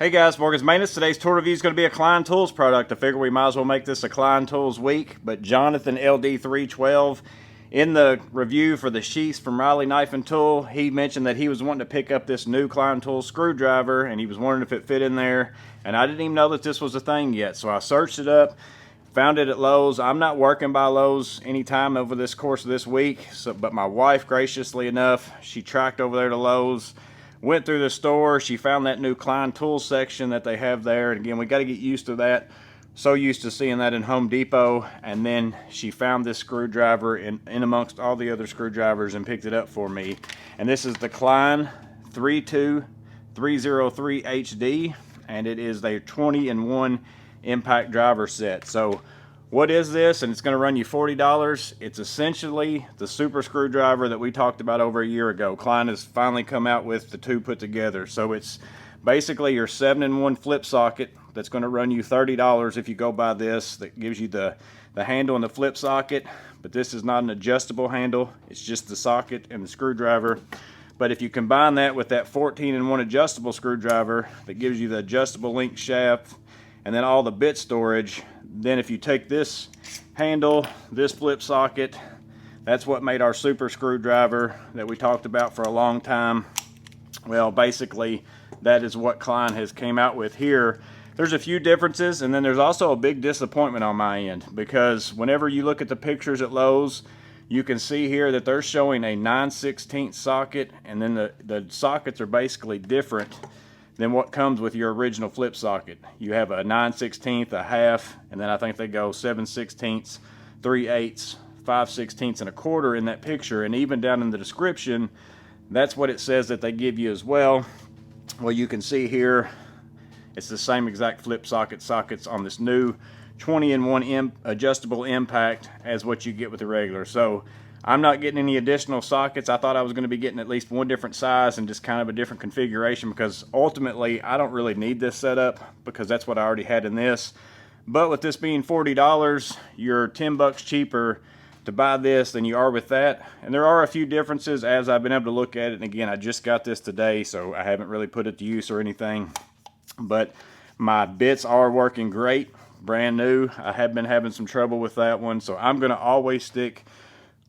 Hey guys, Morgan's Maintenance. Today's tool review is going to be a Klein Tools product. I figure we might as well make this a Klein Tools week. But Jonathan LD312, in the review for the sheaths from Riley Knife and Tool, he mentioned that he was wanting to pick up this new Klein Tools screwdriver and he was wondering if it fit in there. And I didn't even know that this was a thing yet. So I searched it up, found it at Lowe's. I'm not working by Lowe's anytime over this course of this week. But my wife, graciously enough, she tracked over there to Lowe's. Went through the store, she found that new Klein Tools section that they have there. And again, we got to get used to that. So used to seeing that in Home Depot. And then she found this screwdriver in amongst all the other screwdrivers and picked it up for me. And this is the Klein 32303 HD. And it is a 20-in-1 impact driver set. So what is this? And it's going to run you $40. It's essentially the super screwdriver that we talked about over a year ago. Klein has finally come out with the two put together. So it's basically your 7-in-1 flip socket that's going to run you $30 if you go buy this. That gives you the handle and the flip socket, but this is not an adjustable handle. It's just the socket and the screwdriver. But if you combine that with that 14-in-1 adjustable screwdriver that gives you the adjustable link shaft and then all the bit storage, then if you take this handle, this flip socket, that's what made our super screwdriver that we talked about for a long time. Well, basically, that is what Klein has came out with here. There's a few differences, and then there's also a big disappointment on my end, because whenever you look at the pictures at Lowe's, you can see here that they're showing a 9/16 socket, and then the sockets are basically different than what comes with your original flip socket. You have a 9/16, a half, and then I think they go 7/16, 3/8, 5/16, and a quarter in that picture. And even down in the description, that's what it says that they give you as well. Well, you can see here, it's the same exact flip sockets on this new 20-in-1 adjustable impact as what you get with the regular. So I'm not getting any additional sockets. I thought I was going to be getting at least one different size and just kind of a different configuration, because ultimately I don't really need this setup because that's what I already had in this. But with this being $40, you're $10 cheaper to buy this than you are with that. And there are a few differences as I've been able to look at it. And again, I just got this today, so I haven't really put it to use or anything. But my bits are working great, brand new. I have been having some trouble with that one, so I'm going to always stick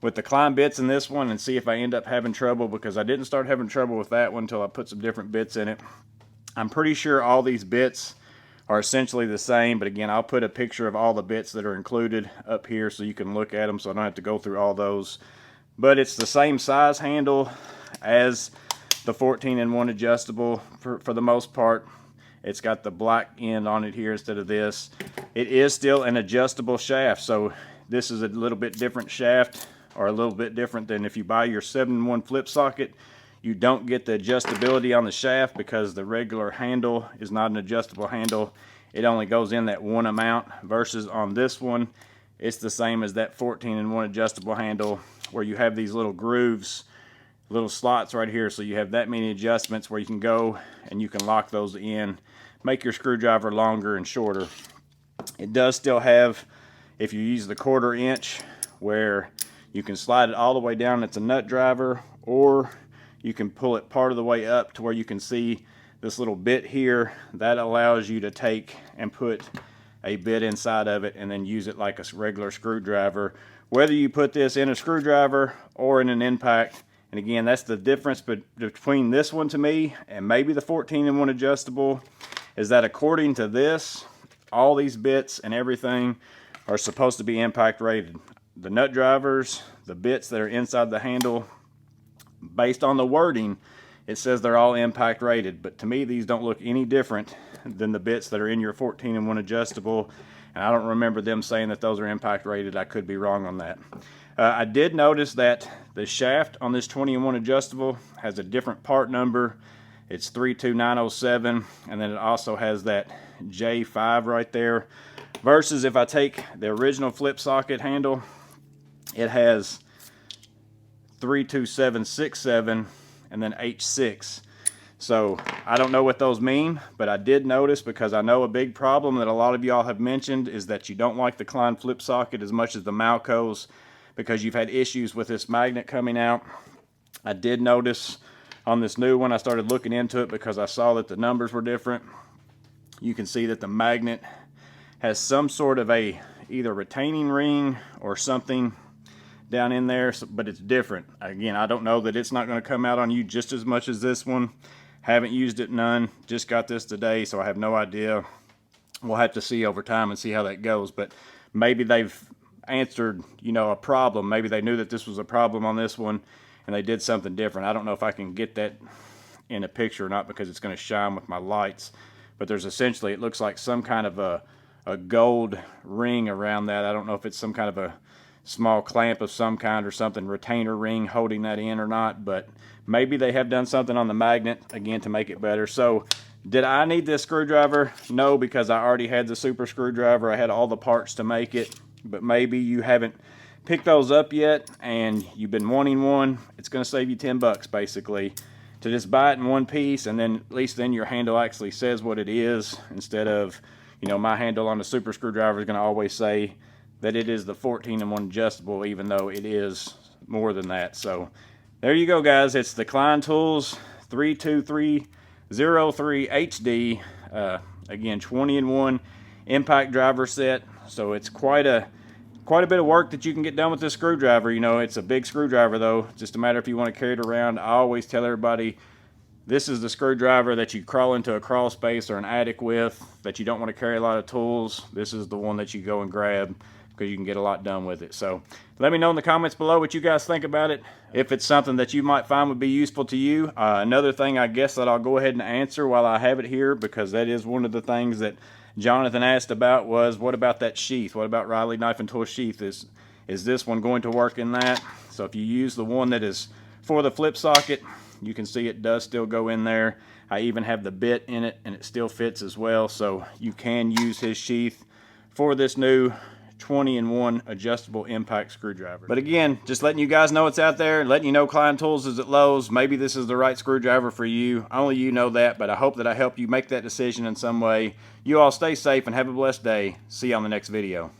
with the Klein bits in this one and see if I end up having trouble, because I didn't start having trouble with that one until I put some different bits in it. I'm pretty sure all these bits are essentially the same, but again, I'll put a picture of all the bits that are included up here so you can look at them, so I don't have to go through all those. But it's the same size handle as the 14-in-1 adjustable for the most part. It's got the black end on it here instead of this. It is still an adjustable shaft, so this is a little bit different shaft, or a little bit different than if you buy your 7-in-1 flip socket. You don't get the adjustability on the shaft because the regular handle is not an adjustable handle. It only goes in that one amount, versus on this one, it's the same as that 14-in-1 adjustable handle, where you have these little grooves, little slots right here, so you have that many adjustments where you can go and you can lock those in, make your screwdriver longer and shorter. It does still have, if you use the 1/4 inch, where you can slide it all the way down, it's a nut driver, or you can pull it part of the way up to where you can see this little bit here. That allows you to take and put a bit inside of it and then use it like a regular screwdriver, whether you put this in a screwdriver or in an impact. And again, that's the difference between this one to me and maybe the 14-in-1 adjustable, is that according to this, all these bits and everything are supposed to be impact rated. The nut drivers, the bits that are inside the handle, based on the wording, it says they're all impact rated. But to me, these don't look any different than the bits that are in your 14-in-1 adjustable. And I don't remember them saying that those are impact rated. I could be wrong on that. I did notice that the shaft on this 20-in-1 adjustable has a different part number. It's 32907, and then it also has that J5 right there. Versus if I take the original flip socket handle, it has 32767 and then H6. So I don't know what those mean, but I did notice, because I know a big problem that a lot of y'all have mentioned is that you don't like the Klein flip socket as much as the Malcos, because you've had issues with this magnet coming out. I did notice on this new one, I started looking into it because I saw that the numbers were different. you can see that the magnet has some sort of a either retaining ring or something down in there, but it's different. Again, I don't know that it's not going to come out on you just as much as this one. Haven't used it none, just got this today, so I have no idea. We'll have to see over time and see how that goes, but maybe they've answered, you know, a problem. Maybe they knew that this was a problem on this one and they did something different. I don't know if I can get that in a picture or not because it's going to shine with my lights, but there's essentially, it looks like some kind of a gold ring around that. I don't know if it's some kind of a small clamp of some kind or something, retainer ring holding that in or not, but maybe they have done something on the magnet again to make it better. So did I need this screwdriver? No, because I already had the super screwdriver. I had all the parts to make it, but maybe you haven't picked those up yet and you've been wanting one. It's going to save you 10 bucks basically to just buy it in one piece, and then at least then your handle actually says what it is, instead of, you know, my handle on the super screwdriver is going to always say that it is the 14-in-1 adjustable, even though it is more than that. So there you go, guys. It's the Klein Tools 32303 HD. Again, 20-in-1 impact driver set. So it's quite a bit of work that you can get done with this screwdriver. You know, it's a big screwdriver though. It's just a matter if you want to carry it around. I always tell everybody, this is the screwdriver that you crawl into a crawl space or an attic with, that you don't want to carry a lot of tools. This is the one that you go and grab because you can get a lot done with it. So let me know in the comments below what you guys think about it, if it's something that you might find would be useful to you. Another thing I guess that I'll go ahead and answer while I have it here, because that is one of the things that Jonathan asked about, was what about that sheath? What about Riley Knife and Tool sheath? Is this one going to work in that? So if you use the one that is for the flip socket, you can see it does still go in there. I even have the bit in it and it still fits as well. So you can use his sheath for this new 20-in-1 adjustable impact screwdriver. But again, just letting you guys know it's out there, letting you know Klein Tools is at Lowe's. Maybe this is the right screwdriver for you. Only you know that, but I hope that I helped you make that decision in some way. You all stay safe and have a blessed day. See you on the next video.